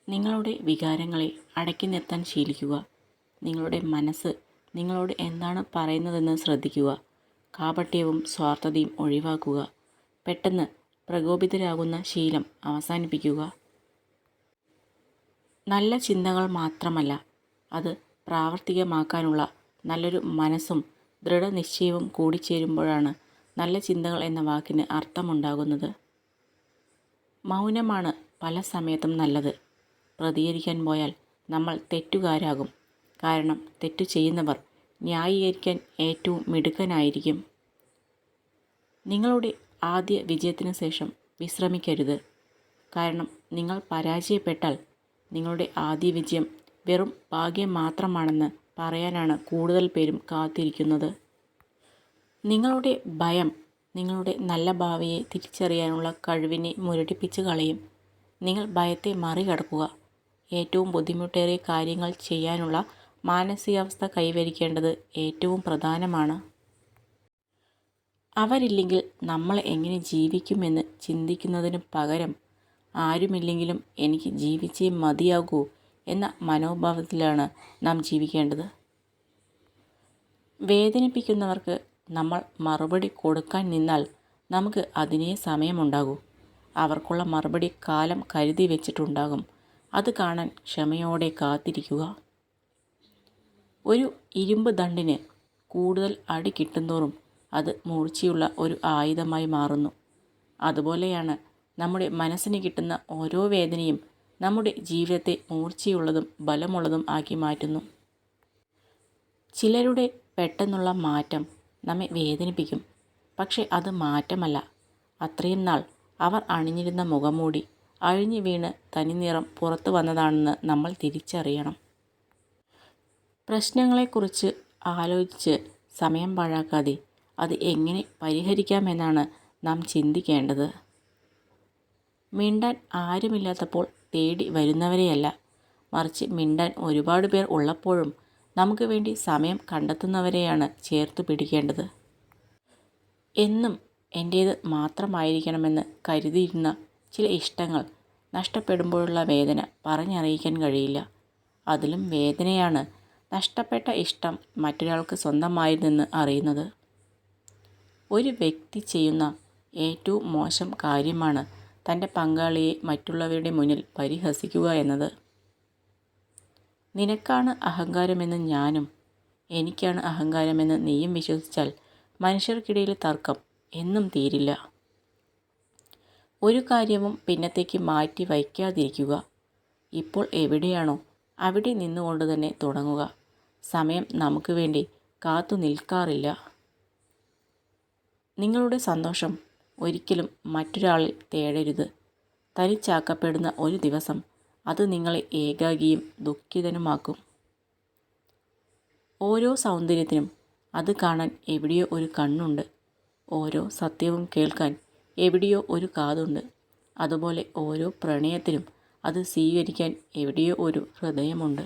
നിങ്ങളുടെ വികാരങ്ങളെ അടക്കി നിർത്താൻ ശീലിക്കുക. നിങ്ങളുടെ മനസ്സ് നിങ്ങളോട് എന്താണ് പറയുന്നതെന്ന് ശ്രദ്ധിക്കുക. കാപട്യവും സ്വാർത്ഥതയും ഒഴിവാക്കുക. പെട്ടെന്ന് പ്രകോപിതരാകുന്ന ശീലം അവസാനിപ്പിക്കുക. നല്ല ചിന്തകൾ മാത്രമല്ല, അത് പ്രാവർത്തികമാക്കാനുള്ള നല്ലൊരു മനസ്സും ദൃഢനിശ്ചയവും കൂടിച്ചേരുമ്പോഴാണ് നല്ല ചിന്തകൾ എന്ന വാക്കിന് അർത്ഥമുണ്ടാകുന്നത്. മൗനമാണ് പല സമയത്തും നല്ലത്. പ്രതികരിക്കാൻ പോയാൽ നമ്മൾ തെറ്റുകാരാകും. കാരണം തെറ്റു ചെയ്യുന്നവർ ന്യായീകരിക്കാൻ ഏറ്റവും മിടുക്കനായിരിക്കും. നിങ്ങളുടെ ആദ്യ വിജയത്തിന് ശേഷം വിശ്രമിക്കരുത്. കാരണം നിങ്ങൾ പരാജയപ്പെട്ടാൽ നിങ്ങളുടെ ആദ്യ വിജയം വെറും ഭാഗ്യം മാത്രമാണെന്ന് പറയാനാണ് കൂടുതൽ പേരും കാത്തിരിക്കുന്നത്. നിങ്ങളുടെ ഭയം നിങ്ങളുടെ നല്ല ഭാവിയെ തിരിച്ചറിയാനുള്ള കഴിവിനെ മുരടിപ്പിച്ച് കളയും. നിങ്ങൾ ഭയത്തെ മറികടക്കുക. ഏറ്റവും ബുദ്ധിമുട്ടേറിയ കാര്യങ്ങൾ ചെയ്യാനുള്ള മാനസികാവസ്ഥ കൈവരിക്കേണ്ടത് ഏറ്റവും പ്രധാനമാണ്. അവരില്ലെങ്കിൽ നമ്മൾ എങ്ങനെ ജീവിക്കുമെന്ന് ചിന്തിക്കുന്നതിനു പകരം ആരുമില്ലെങ്കിലും എനിക്ക് ജീവിച്ചേ മതിയാകൂ എന്ന മനോഭാവത്തിലാണ് നാം ജീവിക്കേണ്ടത്. വേദനിപ്പിക്കുന്നവർക്ക് നമ്മൾ മറുപടി കൊടുക്കാൻ നിന്നാൽ നമുക്ക് അതിനേ സമയമുണ്ടാകൂ. അവർക്കുള്ള മറുപടി കാലം കരുതി വെച്ചിട്ടുണ്ടാകും. അത് കാണാൻ ക്ഷമയോടെ കാത്തിരിക്കുക. ഒരു ഇരുമ്പ് ദണ്ഡിന് കൂടുതൽ അടി കിട്ടുന്തോറും അത് മൂർച്ചയുള്ള ഒരു ആയുധമായി മാറുന്നു. അതുപോലെയാണ് നമ്മുടെ മനസ്സിന് കിട്ടുന്ന ഓരോ വേദനയും നമ്മുടെ ജീവിതത്തെ മൂർച്ചയുള്ളതും ബലമുള്ളതും ആക്കി മാറ്റുന്നു. ചിലരുടെ പെട്ടെന്നുള്ള മാറ്റം നമ്മെ വേദനിപ്പിക്കും. പക്ഷെ അത് മാറ്റമല്ല. അത്രയും നാൾ അവർ അണിഞ്ഞിരുന്ന മുഖംമൂടി അഴിഞ്ഞു വീണ് തനിനിറം പുറത്തു വന്നതാണെന്ന് നമ്മൾ തിരിച്ചറിയണം. പ്രശ്നങ്ങളെക്കുറിച്ച് ആലോചിച്ച് സമയം പാഴാക്കാതെ അത് എങ്ങനെ പരിഹരിക്കാമെന്നാണ് നാം ചിന്തിക്കേണ്ടത്. മിണ്ടാൻ ആരുമില്ലാത്തപ്പോൾ തേടി വരുന്നവരെയല്ല, മറിച്ച് മിണ്ടാൻ ഒരുപാട് പേർ ഉള്ളപ്പോഴും നമുക്ക് വേണ്ടി സമയം കണ്ടെത്തുന്നവരെയാണ് ചേർത്ത് പിടിക്കേണ്ടത്. എന്നും എൻ്റേത് മാത്രമായിരിക്കണമെന്ന് കരുതിയിരുന്ന ചില ഇഷ്ടങ്ങൾ നഷ്ടപ്പെടുമ്പോഴുള്ള വേദന പറഞ്ഞറിയിക്കാൻ കഴിയില്ല. അതിലും വേദനയാണ് നഷ്ടപ്പെട്ട ഇഷ്ടം മറ്റൊരാൾക്ക് സ്വന്തമായിരുന്നെന്ന് അറിയുന്നത്. ഒരു വ്യക്തി ചെയ്യുന്ന ഏറ്റവും മോശം കാര്യമാണ് തൻ്റെ പങ്കാളിയെ മറ്റുള്ളവരുടെ മുന്നിൽ പരിഹസിക്കുക എന്നത്. നിനക്കാണ് അഹങ്കാരമെന്ന് ഞാനും എനിക്കാണ് അഹങ്കാരമെന്ന് നീയും വിശ്വസിച്ചാൽ മനുഷ്യർക്കിടയിൽ തർക്കം എന്നും തീരില്ല. ഒരു കാര്യവും പിന്നത്തേക്ക് മാറ്റി വയ്ക്കാതിരിക്കുക. ഇപ്പോൾ എവിടെയാണോ അവിടെ നിന്നുകൊണ്ട് തന്നെ തുടങ്ങുക. സമയം നമുക്ക് വേണ്ടി കാത്തു നിൽക്കാറില്ല. നിങ്ങളുടെ സന്തോഷം ഒരിക്കലും മറ്റൊരാളിൽ തേടരുത്. തനിച്ചാക്കപ്പെടുന്ന ഒരു ദിവസം അത് നിങ്ങളെ ഏകാകിയും ദുഃഖിതനുമാക്കും. ഓരോ സൗന്ദര്യത്തിനും അത് കാണാൻ എവിടെയോ ഒരു കണ്ണുണ്ട്. ഓരോ സത്യവും കേൾക്കാൻ എവിടെയോ ഒരു കാതുണ്ട്. അതുപോലെ ഓരോ പ്രണയത്തിനും അത് സ്വീകരിക്കാൻ എവിടെയോ ഒരു ഹൃദയമുണ്ട്.